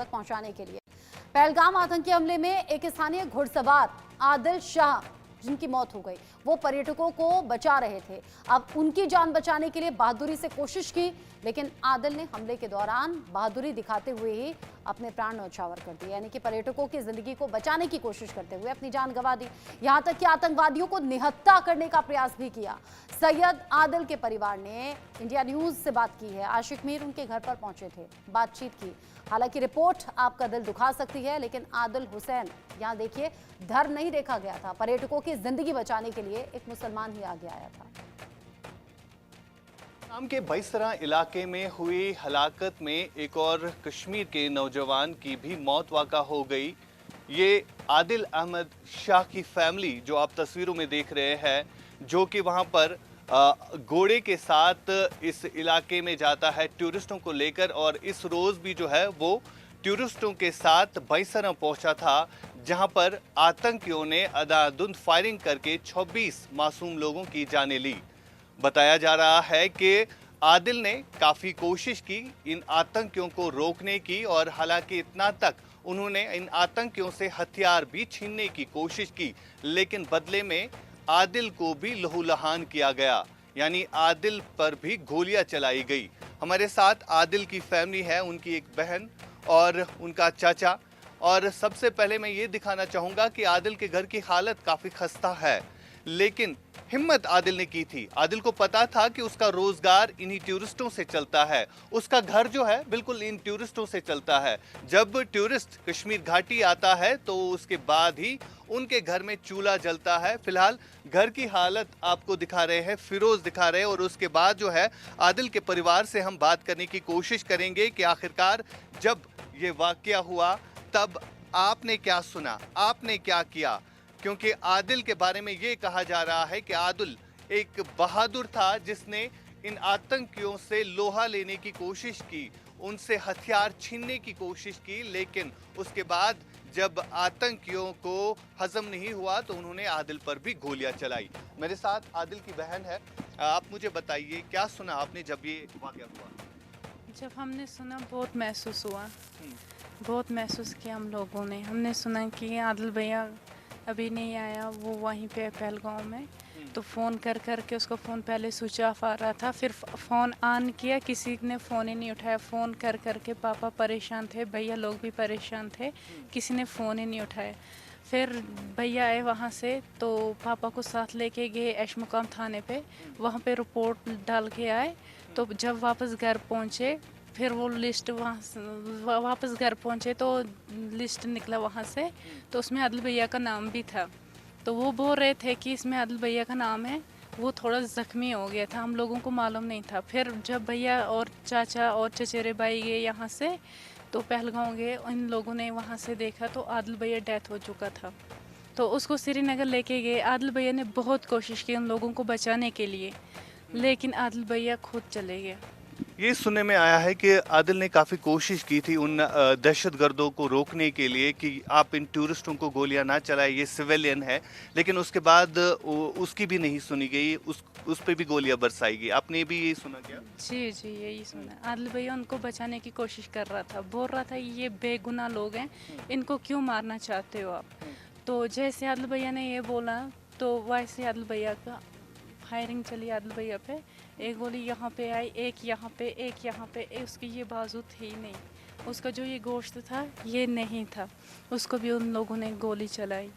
तक पहुंचाने के लिए। पहलगाम आतंकी हमले में एक स्थानीय घुड़सवार आदिल शाह जिनकी मौत हो गई, वो पर्यटकों को बचा रहे थे। अब उनकी जान बचाने के लिए बहादुरी से कोशिश की, लेकिन आदिल ने हमले के दौरान बहादुरी दिखाते हुए ही अपने प्राण न्यौछावर कर दिए, यानी कि पर्यटकों की जिंदगी को बचाने की कोशिश करते हुए अपनी जान गंवा दी। यहां तक कि आतंकवादियों को निहत्था करने का प्रयास भी किया। सैयद आदिल के परिवार ने इंडिया न्यूज से बात की है। आशिक मीर उनके घर पर पहुंचे थे, बातचीत की। हालांकि रिपोर्ट आपका दिल दुखा सकती है, लेकिन आदिल हुसैन, यहाँ देखिए, धर्म नहीं देखा गया था। पर्यटकों की जिंदगी बचाने के लिए एक मुसलमान ही आगे आया था। नाम के बैसरा इलाके में हुई हलाकत में एक और कश्मीर के नौजवान की भी मौत वाक़ा हो गई। ये आदिल अहमद शाह की फैमिली जो आप तस्वीरों में देख रहे हैं, जो कि वहाँ पर घोड़े के साथ इस इलाके में जाता है टूरिस्टों को लेकर, और इस रोज़ भी जो है वो टूरिस्टों के साथ बैसरा पहुंचा था, जहां पर आतंकियों ने अंधाधुंध फायरिंग करके 26 मासूम लोगों की जानें ली। बताया जा रहा है कि आदिल ने काफ़ी कोशिश की इन आतंकियों को रोकने की, और हालांकि इतना तक उन्होंने इन आतंकियों से हथियार भी छीनने की कोशिश की, लेकिन बदले में आदिल को भी लहूलुहान किया गया, यानी आदिल पर भी गोलियां चलाई गई। हमारे साथ आदिल की फैमिली है, उनकी एक बहन और उनका चाचा। और सबसे पहले मैं ये दिखाना चाहूँगा कि आदिल के घर की हालत काफ़ी खस्ता है, लेकिन हिम्मत आदिल ने की थी। आदिल को पता था कि उसका रोजगार इन्हीं टूरिस्टों से चलता है, उसका घर जो है बिल्कुल इन टूरिस्टों से चलता है। जब टूरिस्ट कश्मीर घाटी आता है तो उसके बाद ही उनके घर में चूल्हा जलता है। फिलहाल घर की हालत आपको दिखा रहे हैं, फिरोज दिखा रहे हैं, और उसके बाद जो है आदिल के परिवार से हम बात करने की कोशिश करेंगे कि आखिरकार जब ये वाकया हुआ तब आपने क्या सुना, आपने क्या किया, क्योंकि आदिल के बारे में ये कहा जा रहा है कि आदिल एक बहादुर था जिसने इन आतंकियों से लोहा लेने की कोशिश की, उनसे हथियार छीनने की कोशिश की, लेकिन उसके बाद जब आतंकियों को हजम नहीं हुआ तो उन्होंने आदिल पर भी गोलियां चलाई। मेरे साथ आदिल की बहन है। आप मुझे बताइए क्या सुना आपने जब ये वाकया हुआ? जब हमने सुना बहुत महसूस हुआ, बहुत महसूस किया हम लोगों ने। हमने सुना कि आदिल भैया अभी नहीं आया, वो वहीं पे पहलगांव में। तो फ़ोन कर कर के उसका फ़ोन पहले स्विच ऑफ आ रहा था, फिर फ़ोन ऑन किया, किसी ने फ़ोन ही नहीं उठाया। फ़ोन कर कर के पापा परेशान थे, भैया लोग भी परेशान थे, किसी ने फ़ोन ही नहीं उठाया। फिर भैया आए वहाँ से, तो पापा को साथ लेके गए ऐशमुकाम थाने पे, वहाँ पे रिपोर्ट डाल के आए। तो जब वापस घर पहुँचे, फिर वो लिस्ट वापस घर पहुँचे तो लिस्ट निकला वहाँ से, तो उसमें आदिल भैया का नाम भी था। तो वो बोल रहे थे कि इसमें आदिल भैया का नाम है। वो थोड़ा ज़ख्मी हो गया था, हम लोगों को मालूम नहीं था। फिर जब भैया और चाचा और चचेरे भाई गए यहाँ से, तो पहलगांव गए, इन लोगों ने वहाँ से देखा तो आदिल भैया डेथ हो चुका था। तो उसको श्रीनगर लेके गए। आदिल भैया ने बहुत कोशिश की उन लोगों को बचाने के लिए, लेकिन आदिल भैया खुद चले गए। ये सुनने में आया है कि आदिल ने काफ़ी कोशिश की थी उन दहशतगर्दों को रोकने के लिए कि आप इन टूरिस्टों को गोलियां ना चलाएं, ये सिविलियन है, लेकिन उसके बाद उसकी भी नहीं सुनी गई, उस पे भी गोलियां बरसाई गई। आपने भी यही सुना क्या? जी जी, यही सुना। आदिल भैया उनको बचाने की कोशिश कर रहा था, बोल रहा था ये बेगुनाह लोग हैं, इनको क्यों मारना चाहते हो आप। तो जैसे आदिल भैया ने ये बोला तो वैसे आदिल भैया का फायरिंग चली आदिल भैया पे। एक गोली यहाँ पे आई, एक यहाँ पे, एक यहाँ पे। उसकी ये बाजू थी नहीं, उसका जो ये गोश्त था ये नहीं था, उसको भी उन लोगों ने गोली चलाई।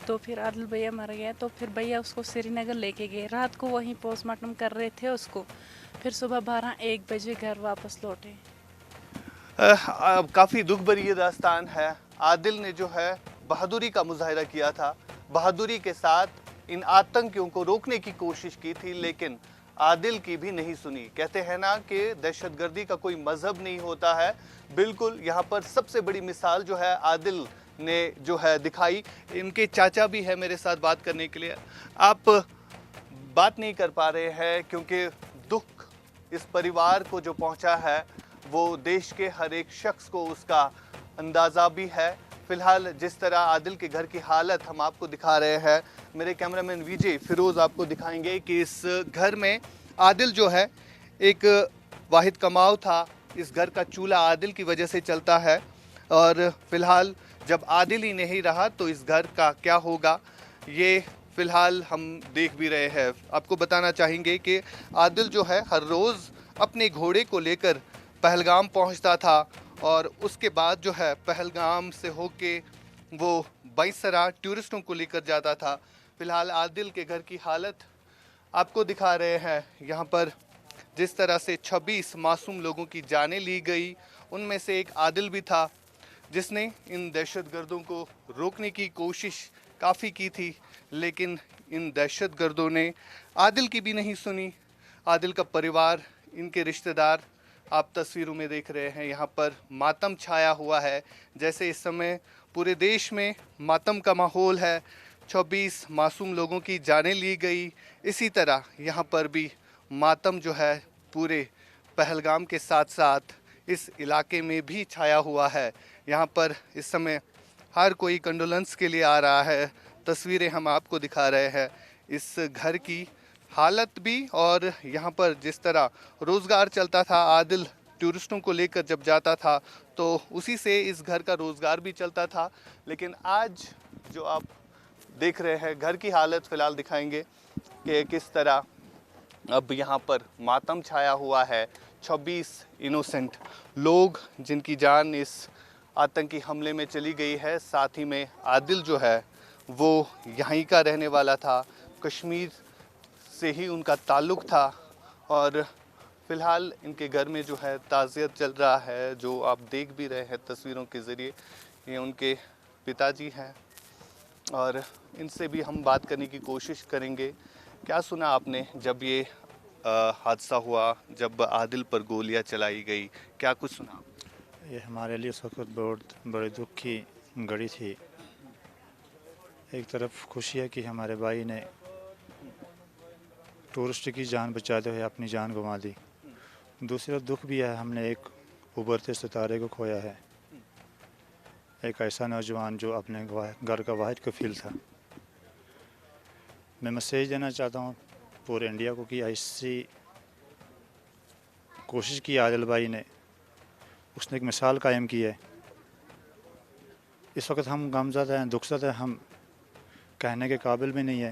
तो फिर आदिल भैया मर गया। तो फिर भैया उसको श्रीनगर लेके गए, रात को वहीं पोस्टमार्टम कर रहे थे उसको। फिर सुबह 12-1 बजे घर वापस लौटे। काफ़ी दुख भरी ये दास्तान है। आदिल ने जो है बहादुरी का मुजाहिरा किया था, बहादुरी के साथ इन आतंकियों को रोकने की कोशिश की थी, लेकिन आदिल की भी नहीं सुनी। कहते हैं ना कि दहशतगर्दी का कोई मजहब नहीं होता है। बिल्कुल यहाँ पर सबसे बड़ी मिसाल जो है आदिल ने जो है दिखाई। इनके चाचा भी है मेरे साथ बात करने के लिए। आप बात नहीं कर पा रहे हैं क्योंकि दुख इस परिवार को जो पहुँचा है वो देश के हर एक शख्स को उसका अंदाज़ा भी है। फिलहाल जिस तरह आदिल के घर की हालत हम आपको दिखा रहे हैं, मेरे कैमरामैन विजय फिरोज़ आपको दिखाएंगे कि इस घर में आदिल जो है एक वाहिद कमाव था। इस घर का चूल्हा आदिल की वजह से चलता है। اور فی الحال جب عادل ہی نہیں رہا تو اس گھر کا کیا ہوگا یہ فی الحال ہم دیکھ بھی رہے ہیں۔ آپ کو بتانا چاہیں گے کہ عادل جو ہے ہر روز اپنے گھوڑے کو لے کر پہلگام پہنچتا تھا اور اس کے بعد جو ہے پہلگام سے ہو کے وہ بائسرا ٹورسٹوں کو لے کر جاتا تھا۔ فی الحال عادل کے گھر کی حالت آپ کو دکھا رہے ہیں، یہاں پر جس طرح سے 26 معصوم لوگوں کی جانیں لی گئی، ان میں سے ایک عادل بھی تھا جس نے ان دہشت گردوں کو روکنے کی کوشش کافی کی تھی، لیکن ان دہشت گردوں نے عادل کی بھی نہیں سنی۔ عادل کا پریوار، ان کے رشتہ دار آپ تصویروں میں دیکھ رہے ہیں، یہاں پر ماتم چھایا ہوا ہے، جیسے اس سمے پورے دیش میں ماتم کا ماحول ہے۔ 26 معصوم لوگوں کی جانیں لی گئی، اسی طرح یہاں پر بھی ماتم جو ہے پورے پہلگام کے ساتھ ساتھ اس علاقے میں بھی چھایا ہوا ہے۔ یہاں پر اس سمے ہر کوئی کنڈولنس کے لیے آ رہا ہے۔ تصویریں ہم آپ کو دکھا رہے ہیں اس گھر کی حالت بھی، اور یہاں پر جس طرح روزگار چلتا تھا، عادل ٹورسٹوں کو لے کر جب جاتا تھا تو اسی سے اس گھر کا روزگار بھی چلتا تھا، لیکن آج جو آپ دیکھ رہے ہیں گھر کی حالت فی الحال دکھائیں گے کہ کس طرح اب یہاں پر ماتم چھایا ہوا ہے۔ 26 انوسنٹ لوگ جن کی جان اس آتنکی حملے میں چلی گئی ہے، ساتھ ہی میں عادل جو ہے وہ یہیں کا رہنے والا تھا، کشمیر سے ہی ان کا تعلق تھا، اور فی الحال ان کے گھر میں جو ہے تعزیت چل رہا ہے، جو آپ دیکھ بھی رہے ہیں تصویروں کے ذریعے۔ یہ ان کے پتا جی ہیں اور ان سے بھی ہم بات کرنے کی کوشش کریں گے۔ کیا سنا آپ نے جب یہ حادثہ ہوا، جب عادل پر گولیاں چلائی گئی، کیا کچھ سنا؟ یہ ہمارے لیے اس وقت بہت بڑے دکھ کی گھڑی تھی۔ ایک طرف خوشی ہے کہ ہمارے بھائی نے ٹورسٹ کی جان بچاتے ہوئے اپنی جان گنوا دی، دوسری طرف دکھ بھی ہے، ہم نے ایک ابھرتے ستارے کو کھویا ہے، ایک ایسا نوجوان جو اپنے گھر کا واحد کفیل تھا۔ میں میسیج دینا چاہتا ہوں پورے انڈیا کو کہ ایسی کوشش کی عادل بھائی نے، اس نے ایک مثال قائم کی ہے۔ اس وقت ہم غمزدہ ہیں، دکھ زدہ ہیں، ہم کہنے کے قابل بھی نہیں ہیں،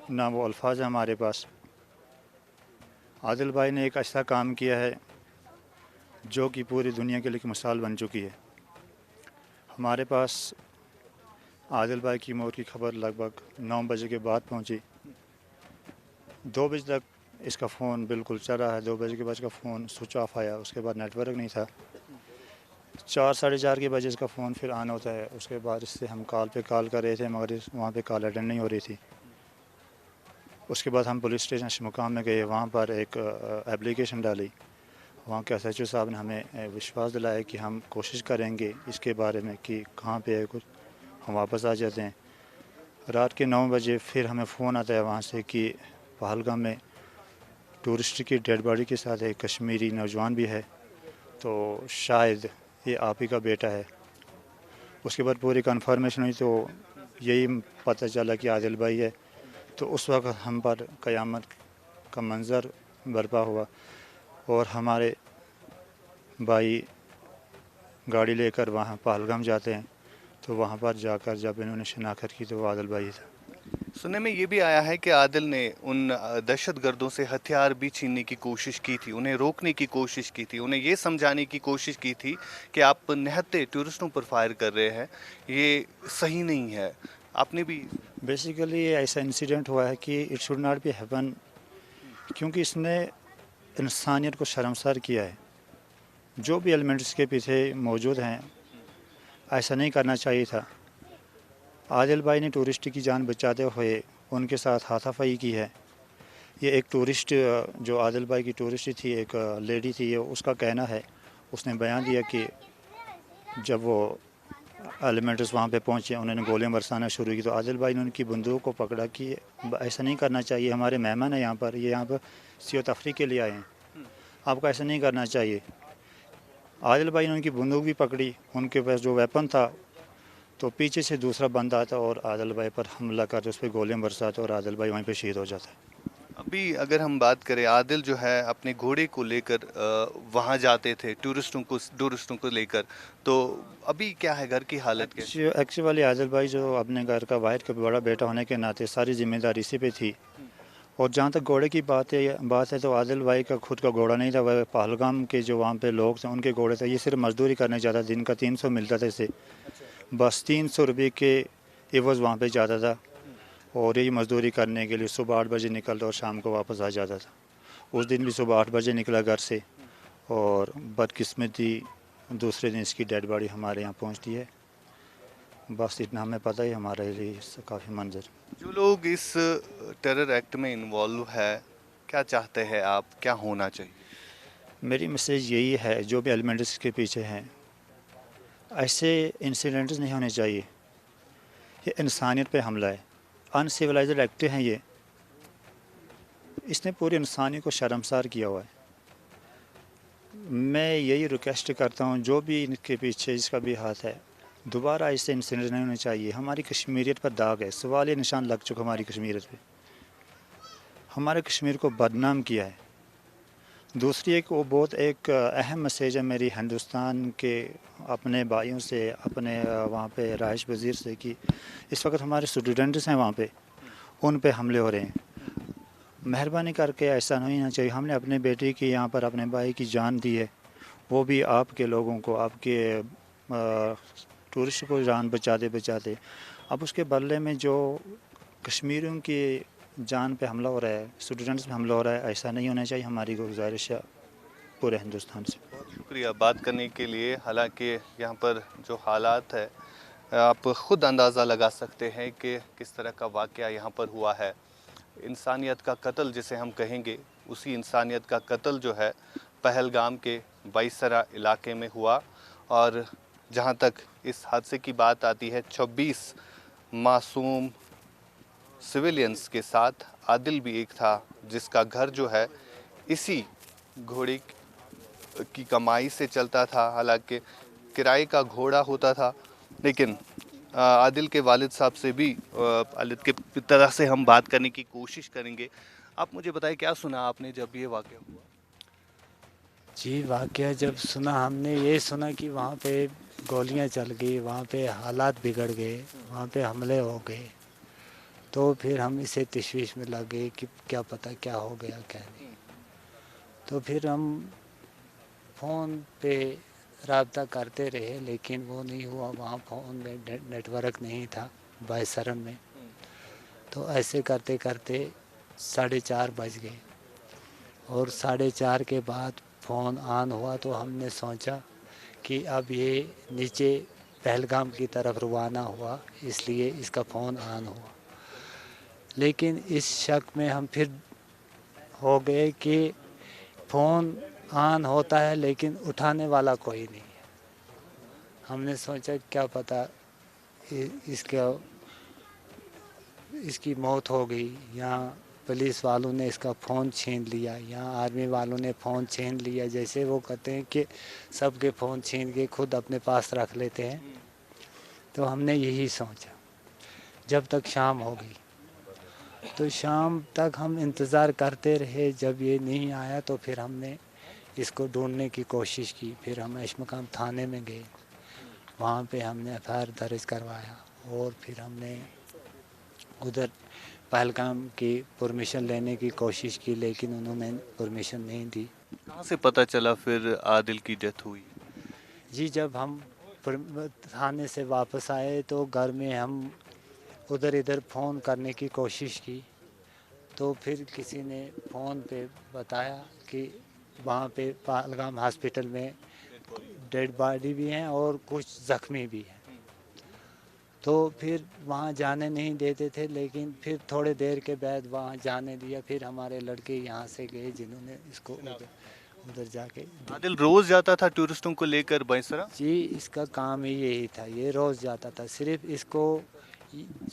نہ وہ الفاظ ہیں ہمارے پاس۔ عادل بھائی نے ایک ایسا کام کیا ہے جو کہ پوری دنیا کے لیے ایک مثال بن چکی ہے۔ ہمارے پاس عادل بھائی کی موت کی خبر لگ بھگ 9 بجے کے بعد پہنچی۔ 2 بجے تک اس کا فون بالکل چل رہا ہے، 2 بجے کے بعد اس کا فون سوئچ آف آیا، اس کے بعد نیٹ ورک نہیں تھا۔ 4 ساڑھے 4 کے بجے اس کا فون پھر آن ہوتا ہے، اس کے بعد اس سے ہم کال پہ کال کر رہے تھے مگر وہاں پہ کال اٹینڈ نہیں ہو رہی تھی۔ اس کے بعد ہم پولیس اسٹیشن شمقام میں گئے، وہاں پر ایک اپلیکیشن ڈالی، وہاں کے ایس ایچ او صاحب نے ہمیں وشواس دلایا کہ ہم کوشش کریں گے اس کے بارے میں کہ کہاں پہ ہے کچھ، ہم واپس آ جاتے ہیں۔ رات کے 9 بجے پھر ہمیں فون آتا ہے وہاں سے کہ پہلگام میں ٹورسٹ کی ڈیڈ باڈی کے ساتھ ایک کشمیری نوجوان بھی ہے، تو شاید یہ آپ ہی کا بیٹا ہے۔ اس کے بعد پوری کنفرمیشن ہوئی تو یہی پتہ چلا کہ عادل بھائی ہے، تو اس وقت ہم پر قیامت کا منظر برپا ہوا، اور ہمارے بھائی گاڑی لے کر وہاں پہلگام جاتے ہیں، تو وہاں پر جا کر جب انہوں نے شناخت کی تو وہ عادل بھائی تھا۔ سننے میں یہ بھی آیا ہے کہ عادل نے ان دہشت گردوں سے ہتھیار بھی چھیننے کی کوشش کی تھی، انہیں روکنے کی کوشش کی تھی، انہیں یہ سمجھانے کی کوشش کی تھی کہ آپ نہتے ٹورسٹوں پر فائر کر رہے ہیں، یہ صحیح نہیں ہے۔ آپ نے بھی بیسیکلی یہ ایسا انسیڈنٹ ہوا ہے کہ it should not be happen, کیونکہ اس نے انسانیت کو شرمسار کیا ہے۔ جو بھی ایلیمنٹس اس کے پیچھے موجود ہیں، ایسا نہیں کرنا چاہیے تھا۔ عادل بھائی نے ٹورسٹ کی جان بچاتے ہوئے ان کے ساتھ ہاتھا پائی کی ہے۔ یہ ایک ٹورسٹ جو عادل بھائی کی ٹورسٹ تھی، ایک لیڈی تھی، یہ اس کا کہنا ہے، اس نے بیان دیا کہ جب وہ ایلیمنٹس وہاں پہ پہنچے انہوں نے گولیاں برسانا شروع کی، تو عادل بھائی نے ان کی بندوق کو پکڑا کہ ایسا نہیں کرنا چاہیے، ہمارے مہمان ہیں یہاں پر، یہ یہاں پر سیر و تفریح کے لیے آئے ہیں، آپ کو ایسا نہیں کرنا چاہیے۔ عادل بھائی نے ان کی بندوق بھی پکڑی، ان کے پاس جو ویپن تھا، تو پیچھے سے دوسرا بندہ آتا اور عادل بھائی پر حملہ کرتے، اس پہ گولیاں برساتے اور عادل بھائی وہیں پہ شہید ہو جاتا ہے۔ अभी अगर हम बात करें, आदिल जो है अपने घोड़े को लेकर वहाँ जाते थे टूरिस्टों को लेकर, तो अभी क्या है, घर की हालत कैसी? एक्चुअली आदिल भाई जो अपने घर का वाहिद का बड़ा बेटा होने के नाते सारी जिम्मेदारी इसी पे थी। और जहाँ तक घोड़े की बात है तो आदिल भाई का खुद का घोड़ा नहीं था, वह पहलगाम के जो वहाँ पे लोग थे उनके घोड़े थे। ये सिर्फ मजदूरी करने जाता था, दिन का 300 मिलता था इसे, बस 300 रुपये के एवज़ वहाँ पे जाता था। और यही मजदूरी करने के लिए सुबह 8 बजे निकलता और शाम को वापस आ जाता था। उस दिन भी सुबह 8 बजे निकला घर से, और बदकिस्मती दूसरे दिन इसकी डेड बॉडी हमारे यहाँ पहुँचती है। बस इतना हमें पता ही, हमारे लिए इससे काफ़ी मंजर। जो लोग इस टेरर एक्ट में इन्वॉल्व है, क्या चाहते हैं आप, क्या होना चाहिए? मेरी मैसेज यही है, जो भी एलिमेंट्स के पीछे हैं, ऐसे इंसिडेंट्स नहीं होने चाहिए। ये इंसानियत पे हमला है, अनसिविलाइज्ड एक्ट हैं ये। इसने पूरी इंसानियत को शर्मसार किया हुआ है। मैं यही रिक्वेस्ट करता हूँ, जो भी इनके पीछे इसका भी हाथ है, दोबारा ऐसे इंसिडेंट नहीं होने चाहिए। हमारी कश्मीरियत पर दाग है, सवाल निशान लग चुका हमारी कश्मीरियत पे। हमारे कश्मीर को बदनाम किया है। दूसरी एक वो बहुत एक अहम मैसेज है मेरी हिंदुस्तान के अपने भाइयों से, अपने वहाँ पे राइश वज़ीर से, कि इस वक्त हमारे स्टूडेंट्स हैं वहाँ पे, उन पे हमले हो रहे हैं। मेहरबानी करके ऐसा नहीं होना चाहिए। हमने अपने बेटे की यहाँ पर अपने भाई की जान दी है, वो भी आपके लोगों को, आपके टूरिस्ट को जान बचाते बचाते, अब उसके बदले में जो कश्मीरियों की जान पे हमला हो रहा है, स्टूडेंट्स पे हमला हो रहा है, ऐसा नहीं होना चाहिए। हमारी गुजारिश है पूरे हिंदुस्तान से। शुक्रिया बात करने के लिए। हालांकि यहाँ पर जो हालात है, आप ख़ुद अंदाज़ा लगा सकते हैं कि किस तरह का वाक़या यहाँ पर हुआ है। इंसानियत का कत्ल जिसे हम कहेंगे, उसी इंसानियत का कत्ल जो है पहलगाम के बाईसरा इलाके में हुआ। और जहाँ तक इस हादसे की बात आती है, 26 मासूम सिविलियंस के साथ आदिल भी एक था, जिसका घर जो है इसी घोड़े की कमाई से चलता था। हालांकि किराए का घोड़ा होता था, लेकिन आदिल के वालिद साहब से भी, वालिद के तरह से हम बात करने की कोशिश करेंगे। आप मुझे बताएं, क्या सुना आपने जब ये वाक़या हुआ? जी, वाक़या जब सुना, हमने ये सुना कि वहाँ पे गोलियां चल गई, वहाँ पे हालात बिगड़ गए, वहाँ पे हमले हो गए, तो फिर हम इसे तशवीश में लग गए कि क्या पता क्या हो गया क्या नहीं। तो फिर हम फ़ोन पे राब्ता करते रहे, लेकिन वो नहीं हुआ। वहाँ फ़ोन में नेटवर्क नहीं था बायसरन में। तो ऐसे करते करते 4:30 बज गए, और 4:30 के बाद फ़ोन ऑन हुआ तो हमने सोचा कि अब ये नीचे पहलगाम की तरफ रवाना हुआ, इसलिए इसका फ़ोन ऑन हुआ। लेकिन इस शक में हम फिर हो गए कि फ़ोन ऑन होता है लेकिन उठाने वाला कोई नहीं है। हमने सोचा क्या पता इसकी मौत हो गई, या पुलिस वालों ने इसका फ़ोन छीन लिया, या आर्मी वालों ने फ़ोन छीन लिया। जैसे वो कहते हैं कि सबके फ़ोन छीन के खुद अपने पास रख लेते हैं। तो हमने यही सोचा, जब तक शाम हो गई। तो शाम तक हम इंतज़ार करते रहे। जब ये नहीं आया तो फिर हमने इसको ढूंढने की कोशिश की। फिर हम ऐशमकाम थाने में गए, वहाँ पे हमने एफआईआर दर्ज करवाया, और फिर हमने उधर पहलगाम की परमिशन लेने की कोशिश की, लेकिन उन्होंने परमिशन नहीं दी। कहाँ से पता चला फिर आदिल की डेथ हुई? जी, जब हम थाने से वापस आए तो घर में हम उधर इधर फ़ोन करने की कोशिश की, तो फिर किसी ने फ़ोन पे बताया कि वहाँ पे पहलगाम हॉस्पिटल में डेड बॉडी भी हैं और कुछ ज़ख्मी भी हैं। तो फिर वहाँ जाने नहीं देते थे, लेकिन फिर थोड़े देर के बाद वहाँ जाने दिया। फिर हमारे लड़के यहाँ से गए, जिन्होंने इसको उधर जाके। आदिल रोज़ जाता था टूरिस्टों को लेकर बाईसरा? जी, इसका काम ही यही था, ये रोज़ जाता था। सिर्फ इसको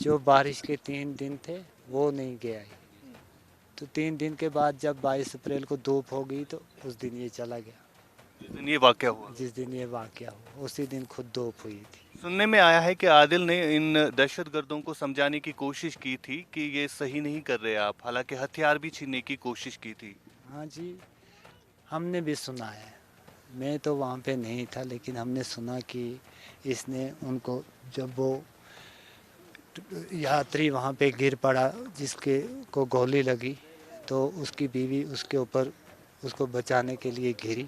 जो बारिश के 3 दिन थे वो नहीं गया है। तो 3 दिन के बाद जब 22 अप्रैल को धूप हो गई तो उस दिन ये चला गया। जिस दिन ये वाकया हुआ। जिस दिन ये वाक़या हुआ उसी दिन खुद धूप हुई थी। सुनने में आया है कि आदिल ने इन दहशतगर्दों को समझाने की कोशिश की थी कि ये सही नहीं कर रहे आप, हालांकि हथियार भी छीनने की कोशिश की थी। हाँ जी, हमने भी सुना है। मैं तो वहाँ पे नहीं था, लेकिन हमने सुना कि इसने उनको, जब वो यात्री वहाँ पे गिर पड़ा जिसके को गोली लगी, तो उसकी बीवी उसके ऊपर उसको बचाने के लिए घिरी,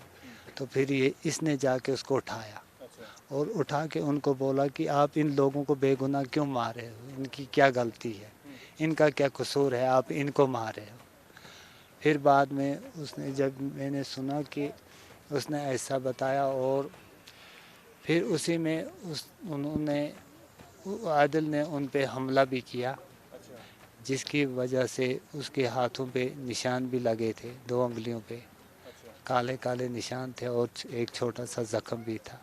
तो फिर ये इसने जाके उसको उठाया और उठा के उनको बोला कि आप इन लोगों को बेगुनाह क्यों मार रहे हो, इनकी क्या गलती है, इनका क्या कसूर है, आप इनको मार रहे हो। फिर बाद में उसने, जब मैंने सुना कि उसने ऐसा बताया, और फिर उसी में उन्होंने, आदिल ने उन पे हमला भी किया, जिसकी वजह से उसके हाथों पे निशान भी लगे थे, 2 उंगलियों पे काले काले निशान थे, और एक छोटा सा जख्म भी था।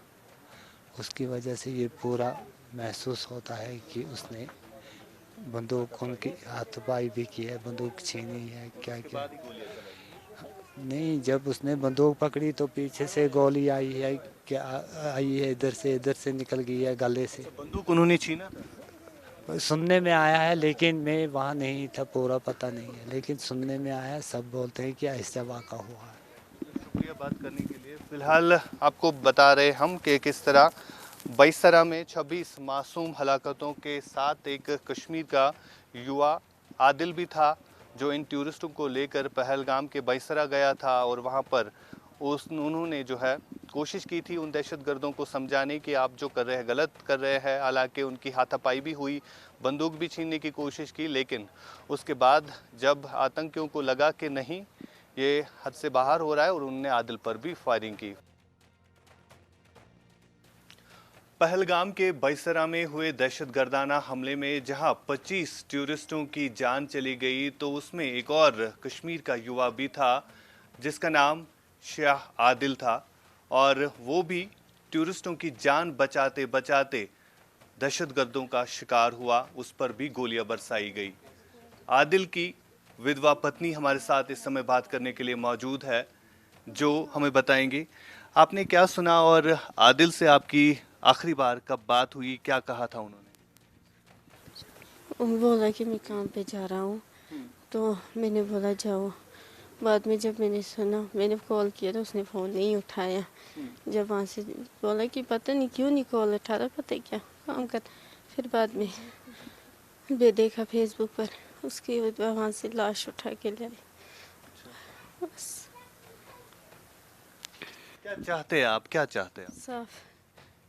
उसकी वजह से ये पूरा महसूस होता है कि उसने बंदूक उनकी हाथापाई भी की है, बंदूक छीनी है, क्या क्या नहीं। जब उसने बंदूक पकड़ी तो पीछे से गोली आई है, क्या आई है, इधर से निकल गई है गले से। बंदूक उन्होंने छीना था। सुनने में आया है, लेकिन मैं वहाँ नहीं था, पूरा पता नहीं है, लेकिन सुनने में आया है, सब बोलते हैं कि ऐसा वाक़ा हुआ है। शुक्रिया बात करने के लिए। फिलहाल आपको बता रहे हम कि किस तरह बैसरा में 26 मासूम हलाकतों के साथ एक कश्मीर का युवा आदिल भी था, जो इन टूरिस्टों को लेकर पहलगाम के बैसरा गया था, और वहाँ पर उन्होंने जो है कोशिश की थी उन दहशतगर्दों को समझाने कि आप जो कर रहे हैं गलत कर रहे हैं। हालांकि उनकी हाथापाई भी हुई, बंदूक भी छीनने की कोशिश की, लेकिन उसके बाद जब आतंकियों को लगा कि नहीं ये हद से बाहर हो रहा है, और उन्होंने आदिल पर भी फायरिंग की। पहलगाम के बैसरा में हुए दहशतगर्दाना हमले में जहां 25 टूरिस्टों की जान चली गई, तो उसमें एक और कश्मीर का युवा भी था जिसका नाम शाह आदिल था, और वो भी टूरिस्टों की जान बचाते बचाते दहशतगर्दों का शिकार हुआ, उस पर भी गोलियां बरसाई गई। आदिल की विधवा पत्नी हमारे साथ इस समय बात करने के लिए मौजूद है, जो हमें बताएंगी आपने क्या सुना और आदिल से आपकी आखिरी बार कब बात हुई, क्या कहा था उन्होंने? बोला कि मैं काम पे जा रहा हूँ, तो मैंने बोला जाओ। बाद में जब मैंने सुना, मैंने कॉल किया तो उसने फ़ोन नहीं उठाया। जब वहाँ से बोला कि पता नहीं क्यों नहीं कॉल उठा रहा, पता है क्या काम कर। फिर बाद में मैं देखा फेसबुक पर उसकी वहाँ से लाश उठा के ले आई। बस क्या चाहते हैं आप, क्या चाहते हैं?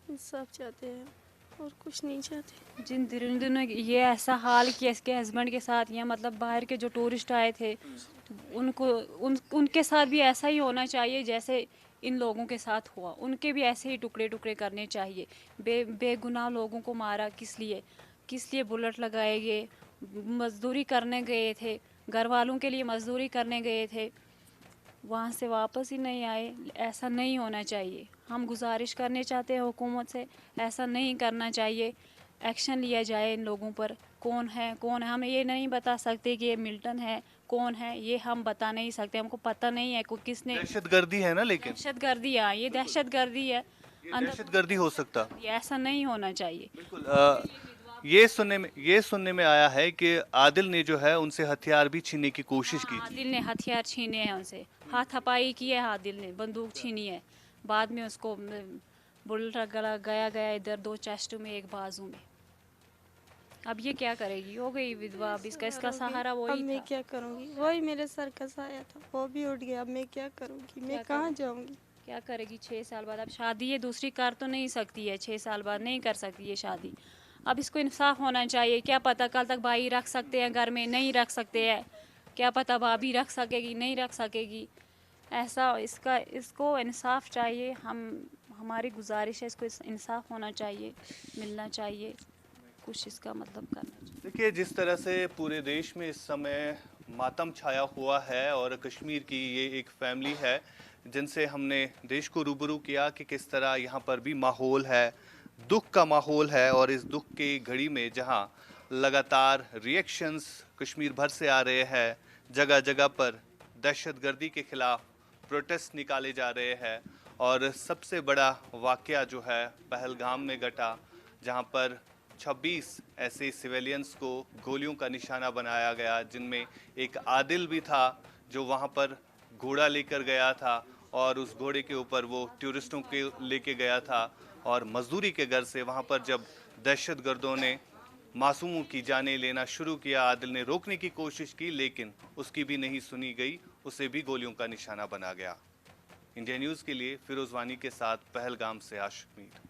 इंसाफ चाहते हैं और कुछ नहीं चाहते। जिन दिनों ये ऐसा हाल किया इसके हस्बैंड के साथ, या मतलब बाहर के जो टूरिस्ट आए थे उनके साथ भी ऐसा ही होना चाहिए जैसे इन लोगों के साथ हुआ। उनके भी ऐसे ही टुकड़े टुकड़े करने चाहिए। बेगुनाह लोगों को मारा किस लिए बुलेट लगाए गए? मजदूरी करने गए थे, घर वालों के लिए मजदूरी करने गए थे, वहाँ से वापस ही नहीं आए। ऐसा नहीं होना चाहिए। हम गुजारिश करने चाहते हैं हुकूमत से, ऐसा नहीं करना चाहिए। एक्शन लिया जाए इन लोगों पर। कौन है हम ये नहीं बता सकते कि ये मिल्टन है, कौन है ये हम बता नहीं सकते, हमको पता नहीं है कोई किसने। दहशतगर्दी है ना, लेकिन दहशतगर्दी है, ये दहशतगर्दी है। दहशतगर्दी हो सकता। ये ऐसा नहीं होना चाहिए। बिल्कुल। ये सुनने में आया है कि आदिल ने जो है उनसे हथियार भी छीनने की कोशिश की थी। आदिल ने हथियार छीने हैं उनसे, हाथापाई की है, आदिल ने बंदूक छीनी है। बाद में उसको बुलेट गया इधर 2 चेस्ट में, 1 बाजू में। अब ये क्या करेगी? हो गई विधवा, अब इसका सहारा अब वही मैं था। क्या करूँगी? वही मेरे सर का साया था, वो भी उठ गया। अब मैं क्या करूँगी? मैं कहाँ जाऊँगी? क्या करेगी? 6 साल बाद अब शादी ये दूसरी कर तो नहीं सकती है, 6 साल बाद नहीं कर सकती है शादी। अब इसको इंसाफ होना चाहिए। क्या पता कल तक भाई रख सकते हैं घर में, नहीं रख सकते हैं, क्या पता भाभी रख सकेगी, नहीं रख सकेगी। ऐसा इसको इंसाफ चाहिए। हमारी गुजारिश है, इसको इंसाफ होना चाहिए, मिलना चाहिए, कुछ इसका मतलब करना चाहिए। देखिए, जिस तरह से पूरे देश में इस समय मातम छाया हुआ है, और कश्मीर की ये एक फैमिली है जिनसे हमने देश को रूबरू किया कि किस तरह यहाँ पर भी माहौल है, दुख का माहौल है। और इस दुख की घड़ी में जहाँ लगातार रिएक्शंस कश्मीर भर से आ रहे हैं, जगह जगह पर दहशतगर्दी के खिलाफ प्रोटेस्ट निकाले जा रहे हैं, اور سب سے بڑا واقعہ جو ہے پہلگام میں گھٹا، جہاں پر 26 ایسے سویلینز کو گولیوں کا نشانہ بنایا گیا، جن میں ایک عادل بھی تھا جو وہاں پر گھوڑا لے کر گیا تھا اور اس گھوڑے کے اوپر وہ ٹورسٹوں کے لے کے گیا تھا اور مزدوری کے غرض سے وہاں پر جب دہشت گردوں نے معصوموں کی جانیں لینا شروع کیا، عادل نے روکنے کی کوشش کی لیکن اس کی بھی نہیں سنی گئی، اسے بھی گولیوں کا نشانہ بنا گیا۔ انڈیا نیوز کے لیے فیروز وانی کے ساتھ پہلگام سے عاشق میر۔